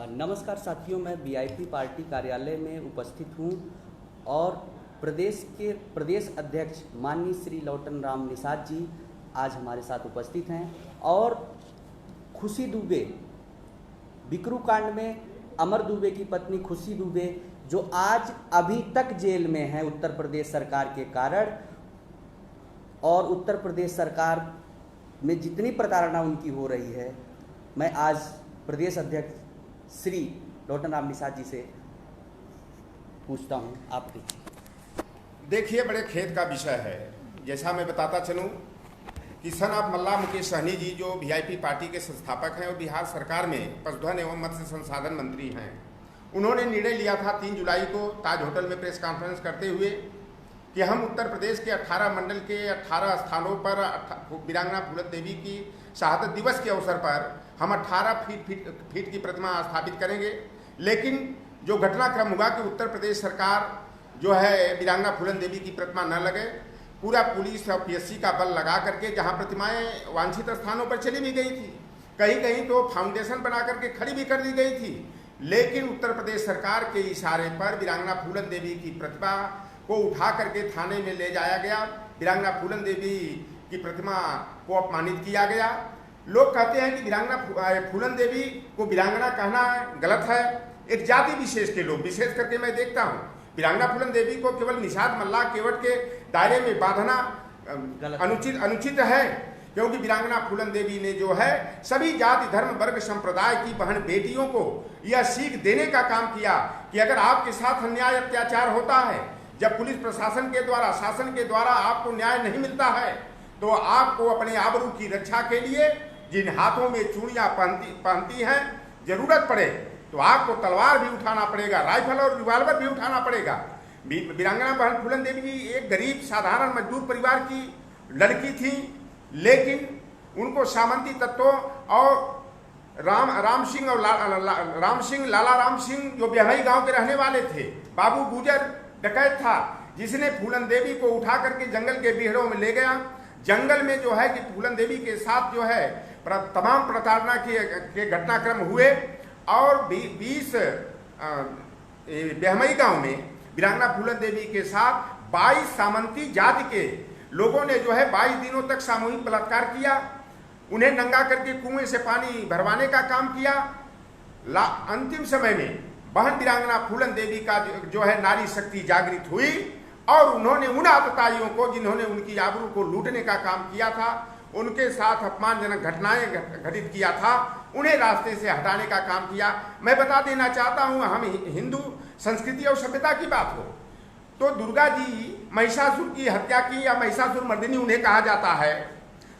नमस्कार साथियों, मैं वीआईपी पार्टी कार्यालय में उपस्थित हूं और प्रदेश अध्यक्ष माननीय श्री लौटन राम निषाद जी आज हमारे साथ उपस्थित हैं और खुशी दुबे बिकरू कांड में अमर दुबे की पत्नी खुशी दुबे जो आज अभी तक जेल में है उत्तर प्रदेश सरकार के कारण, और उत्तर प्रदेश सरकार में जितनी प्रताड़ना उनकी हो रही है, मैं आज प्रदेश अध्यक्ष श्री लौटन राम निषाद जी से पूछता हूं। आप देखिए, बड़े खेद का विषय है। जैसा मैं बताता चलूं कि सन ऑफ मल्ला मुकेश सहनी जी जो वीआईपी पार्टी के संस्थापक हैं और बिहार सरकार में पशुधन एवं मत्स्य संसाधन मंत्री हैं, उन्होंने निर्णय लिया था 3 जुलाई को ताज होटल में प्रेस कॉन्फ्रेंस करते हुए कि हम उत्तर प्रदेश के 18 मंडल के 18 स्थानों पर वीरांगना फूलन देवी की शहादत दिवस के अवसर पर हम 18 फीट की प्रतिमा स्थापित करेंगे। लेकिन जो घटनाक्रम हुआ कि उत्तर प्रदेश सरकार जो है वीरांगना फूलन देवी की प्रतिमा न लगे, पूरा पुलिस और पीएससी का बल लगा करके जहां प्रतिमाएं वांछित स्थानों पर चली भी गई थी, कहीं कहीं तो फाउंडेशन बना करके खड़ी भी कर दी गई थी, लेकिन उत्तर प्रदेश सरकार के इशारे पर वीरांगना फूलन देवी की प्रतिमा को उठा करके थाने में ले जाया गया। वीरांगना फूलन देवी की प्रतिमा को अपमानित किया गया। लोग कहते हैं कि वीरांगना फूलन देवी को वीरांगना कहना गलत है। एक जाति विशेष के लोग, विशेष करके मैं देखता हूँ, वीरांगना फूलन देवी को केवल निषाद मल्ला केवट के दायरे में बांधना अनुचित है, क्योंकि वीरांगना फूलन देवी ने जो है सभी जाति धर्म वर्ग संप्रदाय की बहन बेटियों को यह सीख देने का काम किया कि अगर आपके साथ अन्याय अत्याचार होता है, जब पुलिस प्रशासन के द्वारा, शासन के द्वारा आपको न्याय नहीं मिलता है, तो आपको अपने आबरू की रक्षा के लिए जिन हाथों में चूड़ियां पहनती हैं, जरूरत पड़े तो आपको तलवार भी उठाना पड़ेगा, राइफल और रिवॉल्वर भी उठाना पड़ेगा। वीरांगना बहन फूलन देवी एक गरीब साधारण मजदूर परिवार की लड़की थी, लेकिन उनको सामंती तत्वों और राम सिंह और लाला राम सिंह जो बिहाई गांव के रहने वाले थे, बाबू गुजर डकैत था जिसने फूलन देवी को उठा करके जंगल के बीहड़ों में ले गया। जंगल में जो है कि फूलन देवी के साथ जो है तमाम प्रताड़ना के घटनाक्रम हुए और 20 बेहमई गांव में वीरांगना फूलन देवी के साथ 22 सामंती जाति के लोगों ने जो है 22 दिनों तक सामूहिक बलात्कार किया। उन्हें नंगा करके कुएं से पानी भरवाने का काम किया। अंतिम समय में बहन वीरांगना फूलन देवी का जो है नारी शक्ति जागृत हुई और उन्होंने उन आतताइयों को जिन्होंने उनकी आबरू को लूटने का काम किया था, उनके साथ अपमानजनक घटनाएं घटित किया था, उन्हें रास्ते से हटाने का काम किया। मैं बता देना चाहता हूं, हम हिंदू संस्कृति और सभ्यता की बात हो तो दुर्गा जी महिषासुर की हत्या की या महिषासुर मर्दिनी उन्हें कहा जाता है,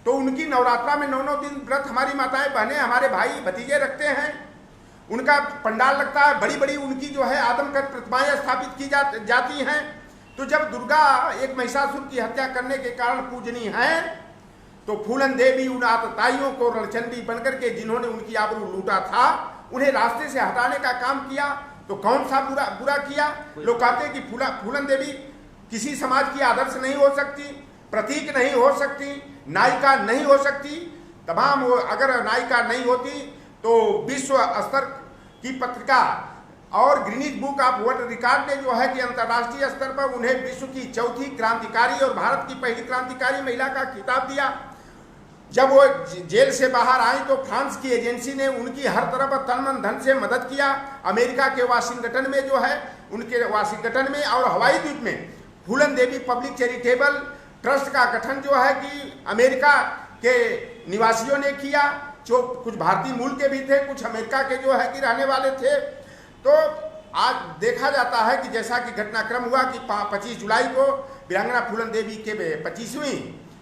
तो उनकी नवरात्रा में 9 दिन व्रत हमारी माताएं बहनें हमारे भाई भतीजे रखते हैं। उनका पंडाल लगता है, बड़ी बड़ी उनकी जो है आदमकद प्रतिमाएं स्थापित की जाती हैं। तो जब दुर्गा एक महिषासुर की हत्या करने के कारण पूजनीय है, तो फूलन देवी उन आतताइयों को रणचंडी बनकर के जिन्होंने उनकी आबरू लूटा था, उन्हें रास्ते से हटाने का काम किया। तो कौन सा बुरा किया? लोग कहते हैं कि फूलन देवी किसी समाज की आदर्श नहीं हो सकती, प्रतीक नहीं हो सकती, नायिका नहीं हो सकती। तमाम अगर नायिका नहीं होती तो विश्व स्तर की पत्रिका और Greenidge book of world record ने जो है कि अंतर्राष्ट्रीय स्तर पर उन्हें विश्व की चौथी क्रांतिकारी और भारत की पहली क्रांतिकारी महिला का खिताब दिया। जब वो जेल से बाहर आई तो फ्रांस की एजेंसी ने उनकी हर तरफ तन मन धन से मदद किया। अमेरिका के वाशिंगटन में जो है उनके वाशिंगटन में और हवाई द्वीप में फूलन देवी पब्लिक चैरिटेबल ट्रस्ट का गठन जो है कि अमेरिका के निवासियों ने किया, जो कुछ भारतीय मूल के भी थे, कुछ अमेरिका के जो है कि रहने वाले थे। तो आज देखा जाता है कि जैसा कि घटनाक्रम हुआ कि 25 जुलाई को वीरांगना फूलन देवी के 25वीं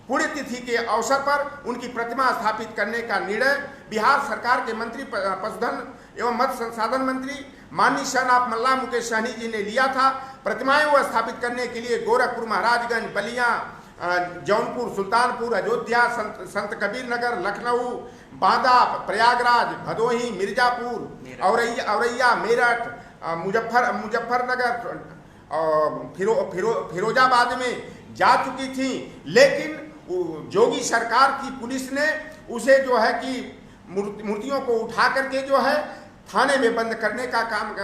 पुण्यतिथि के अवसर पर उनकी प्रतिमा स्थापित करने का निर्णय बिहार सरकार के मंत्री पशुधन एवं मत्स्य संसाधन मंत्री माननीय सन ऑफ मल्ला मुकेश सहनी जी ने लिया था। प्रतिमाएं वो स्थापित करने के लिए गोरखपुर, महाराजगंज, बलिया, जौनपुर, सुल्तानपुर, अयोध्या, संत कबीर नगर, लखनऊ, बांदा, प्रयागराज, भदोही, मिर्जापुर, औरैया, मेरठ, मुजफ्फरनगर, फिरोजाबाद में जा चुकी थी। लेकिन जोगी सरकार की पुलिस ने उसे जो है कि मूर्तियों को उठा करके जो है थाने में बंद करने का काम,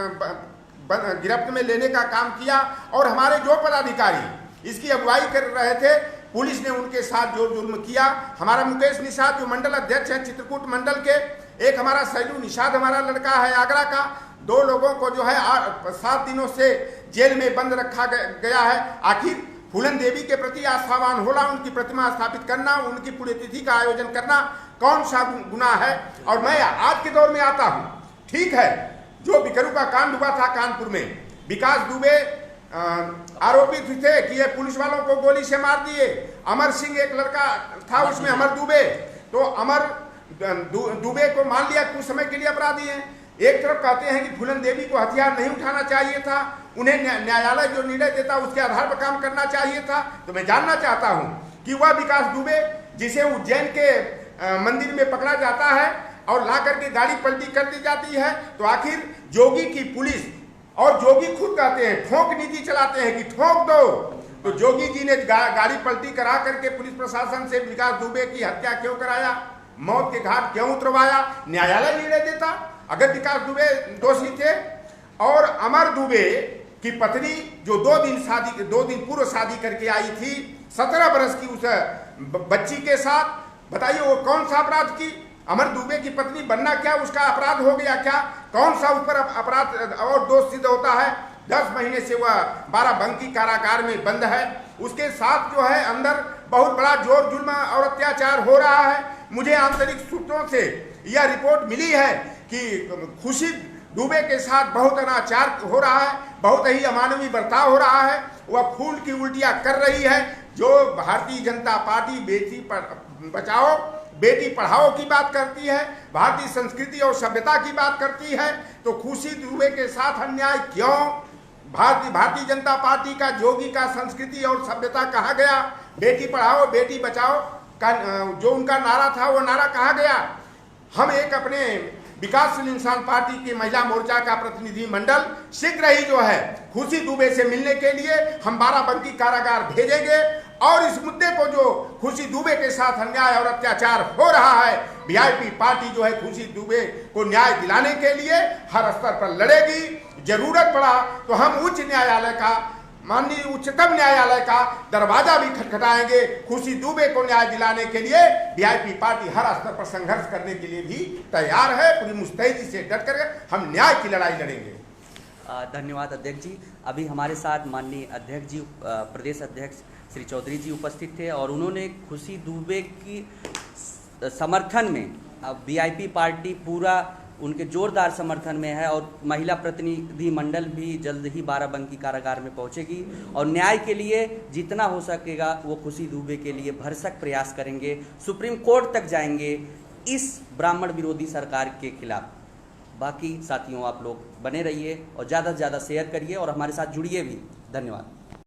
गिरफ्त में लेने का काम किया। और हमारे जो पदाधिकारी इसकी अगुवाई कर रहे थे, पुलिस ने उनके साथ जो जुल्म किया। हमारा मुकेश निषाद जो मंडल अध्यक्ष हैं चित्रकूट मंडल के, एक हमारा सैलू निषाद हमारा लड़का है आगरा का, 2 लोगों को जो है 7 दिनों से जेल में बंद रखा गया है। आखिर फूलन देवी के प्रति आस्थावान होला, उनकी प्रतिमा स्थापित करना, उनकी पुण्यतिथि का आयोजन करना कौन सा गुनाह है? और मैं आज के दौर में आता हूँ, ठीक है, जो बिकरू का कांड हुआ था कानपुर में, विकास दुबे आरोपित थे कि ये पुलिस वालों को गोली से मार दिए। अमर सिंह एक लड़का था उसमें, अमर दुबे, तो अमर दुबे को मान लिया कुछ समय के लिए अपराधी हैं। एक तरफ कहते हैं कि फूलन देवी को हथियार नहीं उठाना चाहिए था, उन्हें न्यायालय जो निर्णय देता उसके आधार पर काम करना चाहिए था। तो मैं जानना चाहता हूं कि वह विकास दुबे जिसे उज्जैन के मंदिर में पकड़ा जाता है और ला करके गाड़ी पलटी कर दी जाती है, तो आखिर जोगी की पुलिस, और जोगी खुद कहते हैं ठोक नीति चलाते हैं कि ठोक दो, तो जोगी जी ने गाड़ी पलटी करा करके पुलिस प्रशासन से विकास दुबे की हत्या क्यों कराया, मौत के घाट क्यों उतरवाया? न्यायालय निर्णय देता अगर विकास दुबे दोषी थे। और अमर दुबे की पत्नी जो 2 दिन पूर्व शादी करके आई थी 17 बरस की उस बच्ची के साथ, बताइए वो कौन सा अपराध की? अमर दुबे की पत्नी बनना क्या उसका अपराध हो गया क्या? कौन सा उस पर अपराध और दोष सिद्ध होता है? 10 महीने से वह बाराबंकी कारागार में बंद है। उसके साथ जो है अंदर बहुत बड़ा जोर जुल्म और अत्याचार हो रहा है। मुझे आंतरिक सूत्रों से यह रिपोर्ट मिली है कि खुशी दुबे के साथ बहुत अनाचार हो रहा है, बहुत ही अमानवीय बर्ताव हो रहा है। वह फूल की उल्टियां कर रही है। जो भारतीय जनता पार्टी बेटी बचाओ बेटी पढ़ाओ की बात करती है, भारतीय संस्कृति और सभ्यता की बात करती है, तो खुशी दुबे के साथ अन्याय क्यों? भारतीय जनता पार्टी का जोगी का संस्कृति और सभ्यता कहा गया? बेटी पढ़ाओ बेटी बचाओ का जो उनका नारा था वो नारा कहा गया? हम एक अपने विकासशील इंसान पार्टी की महिला मोर्चा का प्रतिनिधि मंडल शीघ्र ही जो है खुशी दुबे से मिलने के लिए हम बाराबंकी कारागार भेजेंगे। और इस मुद्दे को जो खुशी दुबे के साथ अन्याय और अत्याचार हो रहा है, वीआईपी पार्टी जो है खुशी दुबे को न्याय दिलाने के लिए हर स्तर पर लड़ेगी। जरूरत पड़ा तो हम उच्च न्यायालय का, माननीय उच्चतम न्यायालय का दरवाजा भी खटखटाएंगे। खुशी दुबे को न्याय दिलाने के लिए वीआईपी पार्टी हर स्तर पर संघर्ष करने के लिए भी तैयार है। पूरी मुस्तैदी से डट कर हम न्याय की लड़ाई लड़ेंगे। धन्यवाद अध्यक्ष जी। अभी हमारे साथ माननीय अध्यक्ष जी, प्रदेश अध्यक्ष श्री चौधरी जी उपस्थित थे और उन्होंने खुशी दुबे की समर्थन में वीआईपी पार्टी पूरा उनके जोरदार समर्थन में है और महिला प्रतिनिधि मंडल भी जल्द ही बाराबंकी कारागार में पहुंचेगी और न्याय के लिए जितना हो सकेगा वो खुशी दुबे के लिए भरसक प्रयास करेंगे, सुप्रीम कोर्ट तक जाएंगे इस ब्राह्मण विरोधी सरकार के खिलाफ। बाकी साथियों आप लोग बने रहिए और ज़्यादा से ज़्यादा शेयर करिए और हमारे साथ जुड़िए भी। धन्यवाद।